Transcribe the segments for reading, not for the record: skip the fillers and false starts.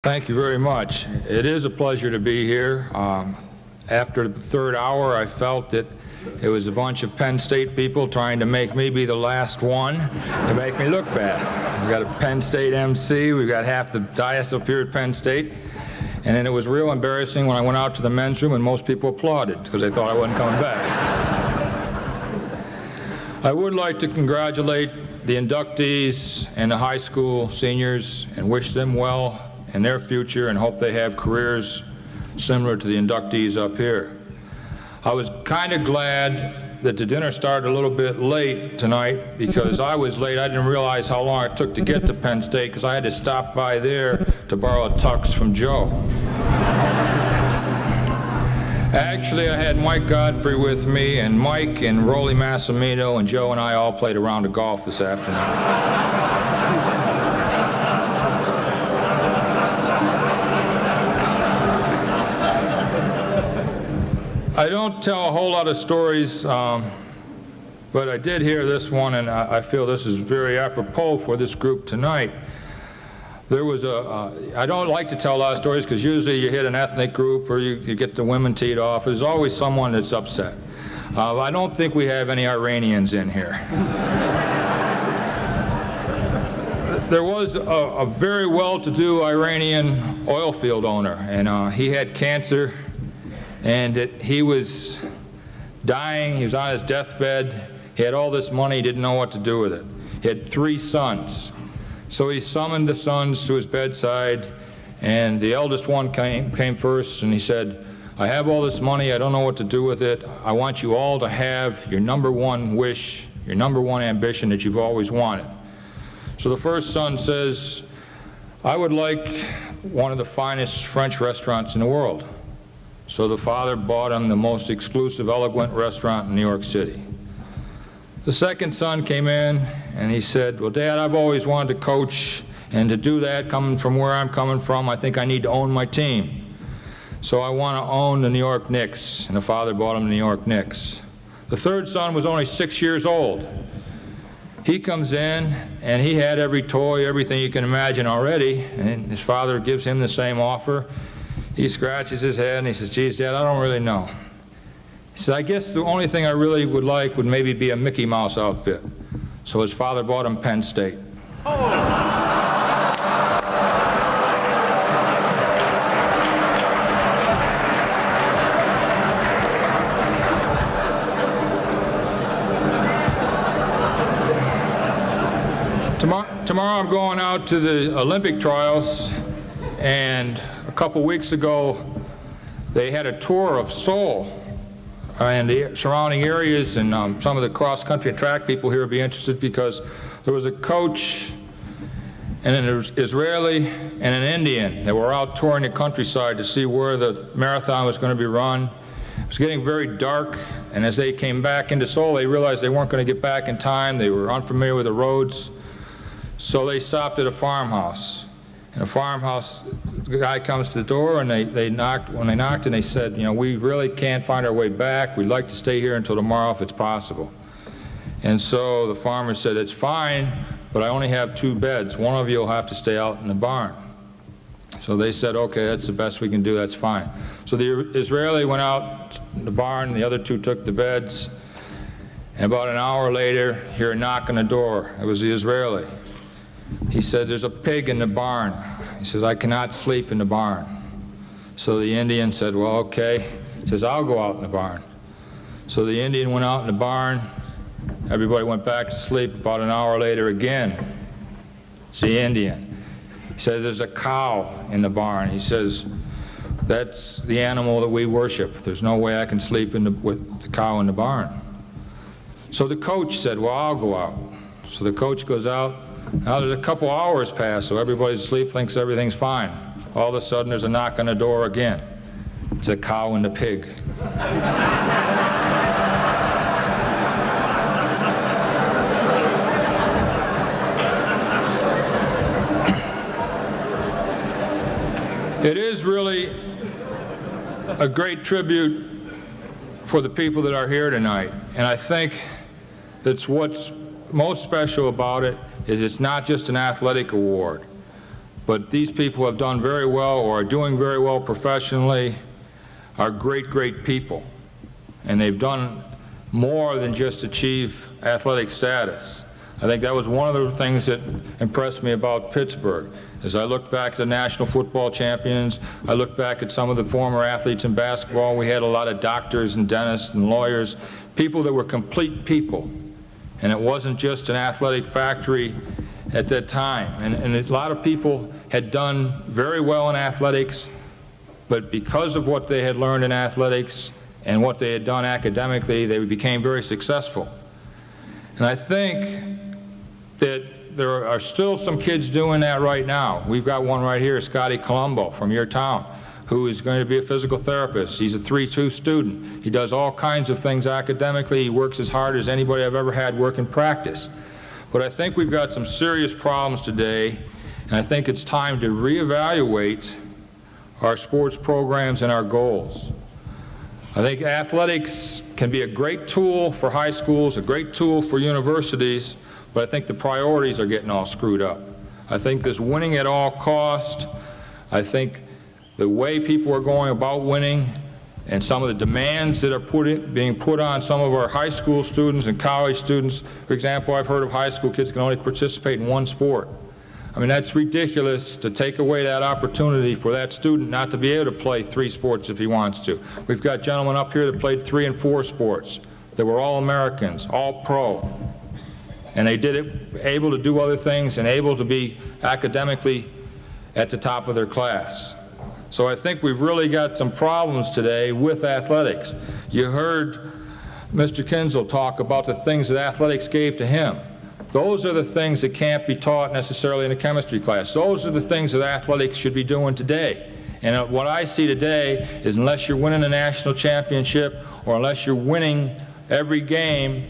Thank you very much. It is a pleasure to be here. After the third hour, I felt that it was a bunch of Penn State people trying to make me be the last one to make me look bad. We've got a Penn State MC, we've got half the dais up here at Penn State, and then it was real embarrassing when I went out to the men's room and most people applauded because they thought I wasn't coming back. I would like to congratulate the inductees and the high school seniors and wish them well in their future and hope they have careers similar to the inductees up here. I was kind of glad that the dinner started a little bit late tonight because I was late. I didn't realize how long it took to get to Penn State because I had to stop by there to borrow a tux from Joe. Actually, I had Mike Godfrey with me, and Mike and Rolly Massimino and Joe and I all played a round of golf this afternoon. I don't tell a whole lot of stories, but I did hear this one, and I feel this is very apropos for this group tonight. There was I don't like to tell a lot of stories because usually you hit an ethnic group or you get the women teed off. There's always someone that's upset. I don't think we have any Iranians in here. There was a very well-to-do Iranian oil field owner, and he had cancer. And that he was dying, he was on his deathbed, he had all this money, he didn't know what to do with it. He had 3 sons. So he summoned the sons to his bedside, and the eldest one came first, and he said, I have all this money, I don't know what to do with it. I want you all to have your #1 wish, your #1 ambition that you've always wanted. So the first son says, I would like one of the finest French restaurants in the world. So the father bought him the most exclusive, elegant restaurant in New York City. The second son came in and he said, well, Dad, I've always wanted to coach, and to do that, coming from where I'm coming from, I think I need to own my team. So I want to own the New York Knicks, and the father bought him the New York Knicks. The third son was only 6 years old. He comes in and he had every toy, everything you can imagine already, and his father gives him the same offer. He scratches his head and he says, geez, Dad, I don't really know. He says, I guess the only thing I really would like would maybe be a Mickey Mouse outfit. So his father bought him Penn State. Tomorrow I'm going out to the Olympic trials, and a couple weeks ago they had a tour of Seoul and the surrounding areas, and some of the cross-country and track people here would be interested because there was a coach and an Israeli and an Indian that were out touring the countryside to see where the marathon was going to be run. It was getting very dark, and as they came back into Seoul they realized they weren't going to get back in time. They were unfamiliar with the roads, so they stopped at a farmhouse. In a farmhouse, the guy comes to the door, and they knocked. When they knocked, and they said, you know, we really can't find our way back. We'd like to stay here until tomorrow if it's possible. And so the farmer said, it's fine, but I only have 2 beds. One of you will have to stay out in the barn. So they said, okay, that's the best we can do, that's fine. So the Israeli went out in the barn, and the other 2 took the beds. And about an hour later, hear a knock on the door. It was the Israeli. He said, there's a pig in the barn. He says, I cannot sleep in the barn. So the Indian said, well, okay. He says, I'll go out in the barn. So the Indian went out in the barn. Everybody went back to sleep. About an hour later again, it's the Indian. He said, there's a cow in the barn. He says, that's the animal that we worship. There's no way I can sleep with the cow in the barn. So the coach said, well, I'll go out. So the coach goes out. Now there's a couple hours pass, so everybody's asleep, thinks everything's fine. All of a sudden there's a knock on the door again. It's a cow and a pig. It is really a great tribute for the people that are here tonight, and I think that's what's most special about it is it's not just an athletic award, but these people have done very well or are doing very well professionally, are great, great people. And they've done more than just achieve athletic status. I think that was one of the things that impressed me about Pittsburgh. As I looked back at the national football champions, I looked back at some of the former athletes in basketball. We had a lot of doctors and dentists and lawyers, people that were complete people. And it wasn't just an athletic factory at that time. And a lot of people had done very well in athletics, but because of what they had learned in athletics and what they had done academically, they became very successful. And I think that there are still some kids doing that right now. We've got one right here, Scotty Colombo from your town, who is going to be a physical therapist. He's a 3-2 student. He does all kinds of things academically. He works as hard as anybody I've ever had work in practice. But I think we've got some serious problems today, and I think it's time to reevaluate our sports programs and our goals. I think athletics can be a great tool for high schools, a great tool for universities, but I think the priorities are getting all screwed up. I think this winning at all cost, I think the way people are going about winning and some of the demands that are being put on some of our high school students and college students. For example, I've heard of high school kids can only participate in one sport. I mean, that's ridiculous to take away that opportunity for that student not to be able to play 3 sports if he wants to. We've got gentlemen up here that played 3 and 4 sports. They were all Americans, all pro. And they did it, able to do other things and able to be academically at the top of their class. So I think we've really got some problems today with athletics. You heard Mr. Kinzel talk about the things that athletics gave to him. Those are the things that can't be taught necessarily in a chemistry class. Those are the things that athletics should be doing today. And what I see today is unless you're winning a national championship or unless you're winning every game,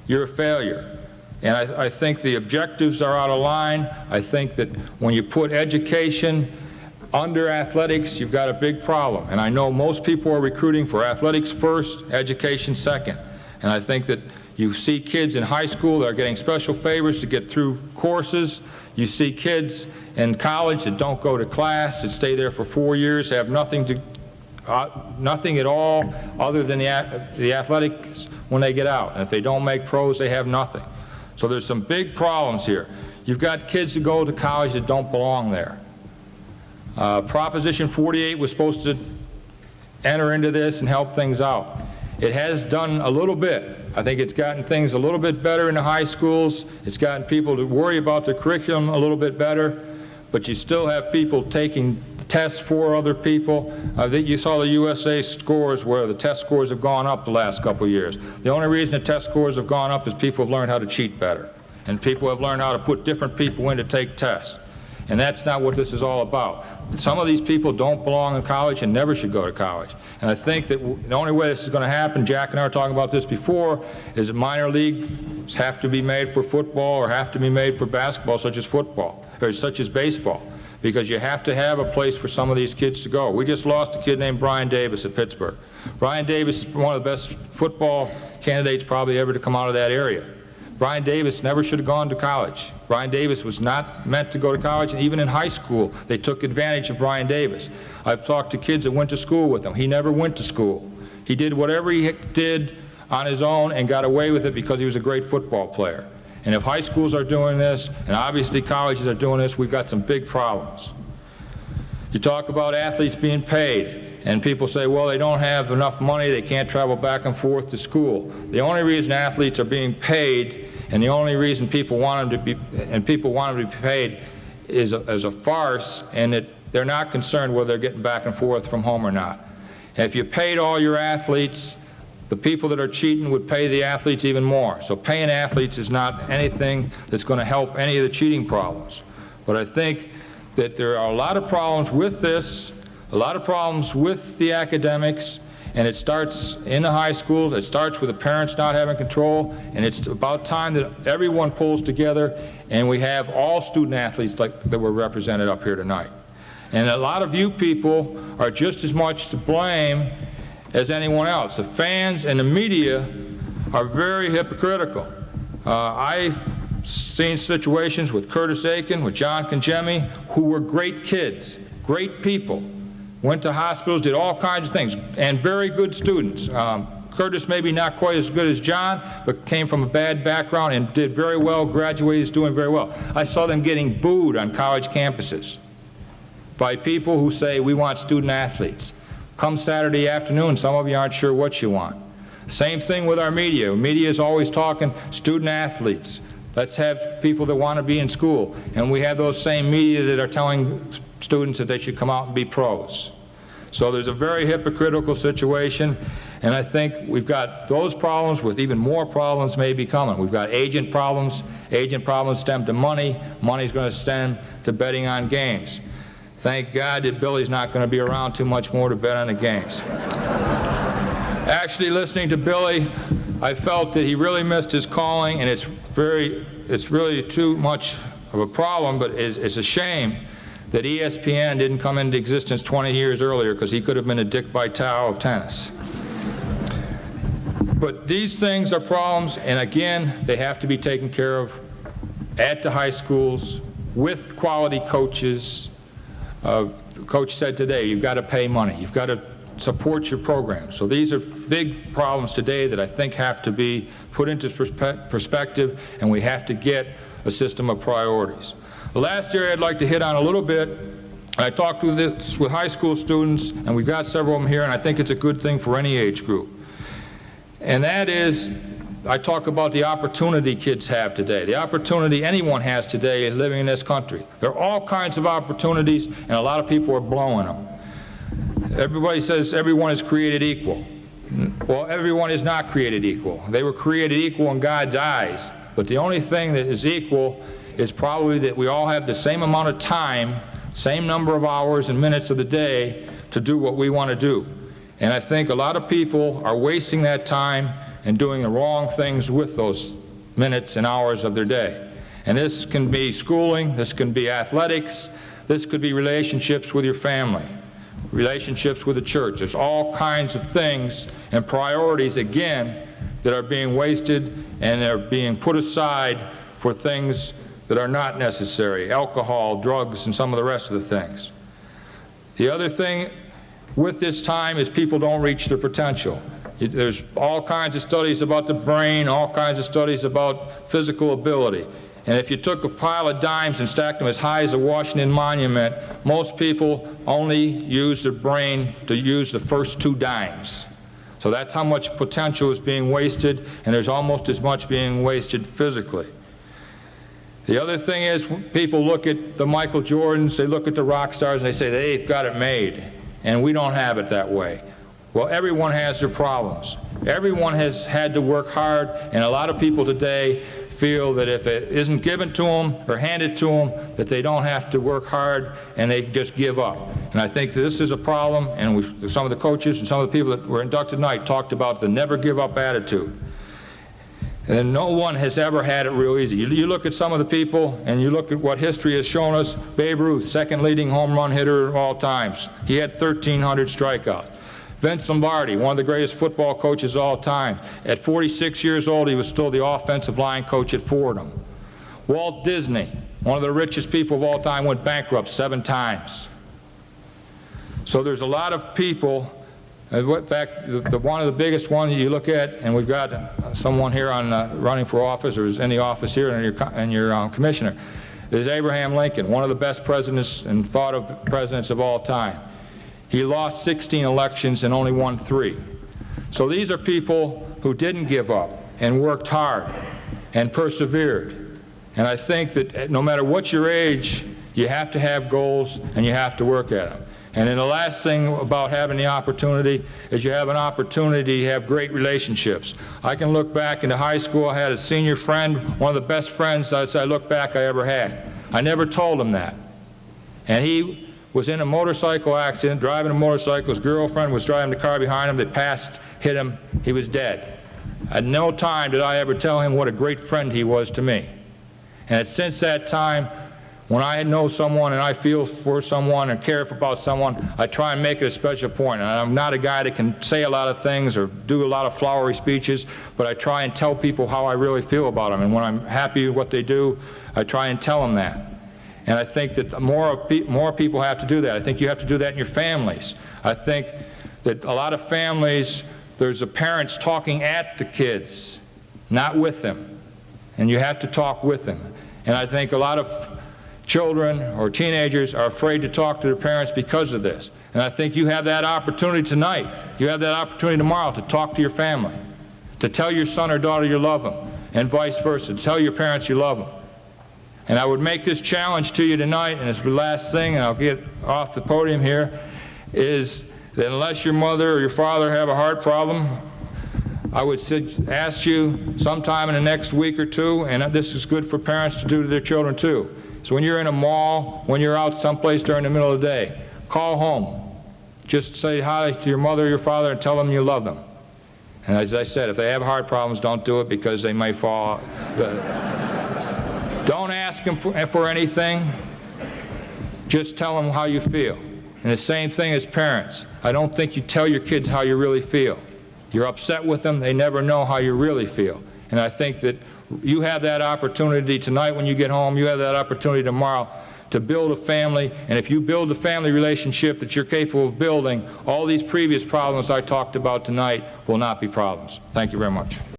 you're a failure. And I think the objectives are out of line. I think that when you put education under athletics, you've got a big problem. And I know most people are recruiting for athletics first, education second. And I think that you see kids in high school that are getting special favors to get through courses. You see kids in college that don't go to class, that stay there for 4 years, have nothing at all other than the athletics when they get out. And if they don't make pros, they have nothing. So there's some big problems here. You've got kids that go to college that don't belong there. Proposition 48 was supposed to enter into this and help things out. It has done a little bit. I think it's gotten things a little bit better in the high schools. It's gotten people to worry about the curriculum a little bit better, but you still have people taking tests for other people. You saw the USA scores where the test scores have gone up the last couple of years. The only reason the test scores have gone up is people have learned how to cheat better, and people have learned how to put different people in to take tests. And that's not what this is all about. Some of these people don't belong in college and never should go to college. And I think that the only way this is going to happen, Jack and I were talking about this before, is that minor leagues have to be made for football or have to be made for basketball, such as football, or such as baseball, because you have to have a place for some of these kids to go. We just lost a kid named Brian Davis at Pittsburgh. Brian Davis is one of the best football candidates probably ever to come out of that area. Brian Davis never should have gone to college. Brian Davis was not meant to go to college, and even in high school, they took advantage of Brian Davis. I've talked to kids that went to school with him. He never went to school. He did whatever he did on his own and got away with it because he was a great football player. And if high schools are doing this, and obviously colleges are doing this, we've got some big problems. You talk about athletes being paid, and people say, well, they don't have enough money, they can't travel back and forth to school. The only reason athletes are being paid, and the only reason people want them to be paid is as a farce, and that they're not concerned whether they're getting back and forth from home or not. And if you paid all your athletes, the people that are cheating would pay the athletes even more. So paying athletes is not anything that's going to help any of the cheating problems. But I think that there are a lot of problems with this, a lot of problems with the academics, and it starts in the high schools. It starts with the parents not having control, and it's about time that everyone pulls together and we have all student athletes like that were represented up here tonight. And a lot of you people are just as much to blame as anyone else. The fans and the media are very hypocritical. I seen situations with Curtis Aiken, with John Congemi, who were great kids, great people, went to hospitals, did all kinds of things, and very good students. Curtis maybe not quite as good as John, but came from a bad background and did very well, graduated, is doing very well. I saw them getting booed on college campuses by people who say, we want student athletes. Come Saturday afternoon, some of you aren't sure what you want. Same thing with our media. Media is always talking student athletes. Let's have people that want to be in school. And we have those same media that are telling students that they should come out and be pros. So there's a very hypocritical situation, and I think we've got those problems with even more problems maybe coming. We've got agent problems. Agent problems stem to money. Money's going to stem to betting on games. Thank God that Billy's not going to be around too much more to bet on the games. Actually, listening to Billy, I felt that he really missed his calling, and it's really too much of a problem, but it's a shame that ESPN didn't come into existence 20 years earlier, because he could have been a Dick Vitale of tennis. But these things are problems, and again, they have to be taken care of at the high schools with quality coaches. The coach said today, you've got to pay money. You've got to support your program. So these are big problems today that I think have to be put into perspective, and we have to get a system of priorities. The last area I'd like to hit on a little bit, I talked with this with high school students, and we've got several of them here, and I think it's a good thing for any age group. And that is, I talk about the opportunity kids have today, the opportunity anyone has today living in this country. There are all kinds of opportunities, and a lot of people are blowing them. Everybody says everyone is created equal. Well, everyone is not created equal. They were created equal in God's eyes, but the only thing that is equal is probably that we all have the same amount of time, same number of hours and minutes of the day to do what we want to do. And I think a lot of people are wasting that time and doing the wrong things with those minutes and hours of their day. And this can be schooling, this can be athletics, this could be relationships with your family, relationships with the church. There's all kinds of things and priorities, again, that are being wasted and they're being put aside for things that are not necessary, alcohol, drugs, and some of the rest of the things. The other thing with this time is people don't reach their potential. There's all kinds of studies about the brain, all kinds of studies about physical ability. And if you took a pile of dimes and stacked them as high as the Washington Monument, most people only use their brain to use the first 2 dimes. So that's how much potential is being wasted, and there's almost as much being wasted physically. The other thing is, people look at the Michael Jordans, they look at the rock stars, and they say they've got it made, and we don't have it that way. Well, everyone has their problems. Everyone has had to work hard, and a lot of people today feel that if it isn't given to them or handed to them, that they don't have to work hard and they just give up. And I think this is a problem, and some of the coaches and some of the people that were inducted tonight talked about the never give up attitude. And no one has ever had it real easy. You look at some of the people, and you look at what history has shown us. Babe Ruth, second leading home run hitter of all times. He had 1,300 strikeouts. Vince Lombardi, one of the greatest football coaches of all time. At 46 years old, he was still the offensive line coach at Fordham. Walt Disney, one of the richest people of all time, went bankrupt 7 times. So there's a lot of people. In fact, one of the biggest ones you look at, and we've got someone here on running for office, or is in the office here, and your commissioner, is Abraham Lincoln, one of the best presidents and thought of presidents of all time. He lost 16 elections and only won 3. So these are people who didn't give up and worked hard and persevered. And I think that no matter what your age, you have to have goals and you have to work at them. And then the last thing about having the opportunity is you have an opportunity to have great relationships. I can look back into high school. I had a senior friend, one of the best friends as I look back I ever had. I never told him that. And he was in a motorcycle accident, driving a motorcycle. His girlfriend was driving the car behind him. They passed, hit him. He was dead. At no time did I ever tell him what a great friend he was to me. And since that time, When I know someone and I feel for someone and care about someone, I try and make it a special point. And I'm not a guy that can say a lot of things or do a lot of flowery speeches, but I try and tell people how I really feel about them. And when I'm happy with what they do, I try and tell them that. And I think that more people have to do that. I think you have to do that in your families. I think that a lot of families, there's the parents talking at the kids, not with them. And you have to talk with them. And I think a lot of children or teenagers are afraid to talk to their parents because of this. And I think you have that opportunity tonight. You have that opportunity tomorrow to talk to your family, to tell your son or daughter you love them, and vice versa, to tell your parents you love them. And I would make this challenge to you tonight, and it's the last thing, and I'll get off the podium here, is that unless your mother or your father have a heart problem, I would ask you sometime in the next week or two, and this is good for parents to do to their children too. So when you're in a mall, when you're out someplace during the middle of the day, call home. Just say hi to your mother or your father and tell them you love them. And as I said, if they have heart problems, don't do it because they may fall. Don't ask them for anything. Just tell them how you feel. And the same thing as parents. I don't think you tell your kids how you really feel. You're upset with them, they never know how you really feel. And I think that you have that opportunity tonight when you get home, you have that opportunity tomorrow to build a family. And if you build the family relationship that you're capable of building, all these previous problems I talked about tonight will not be problems. Thank you very much.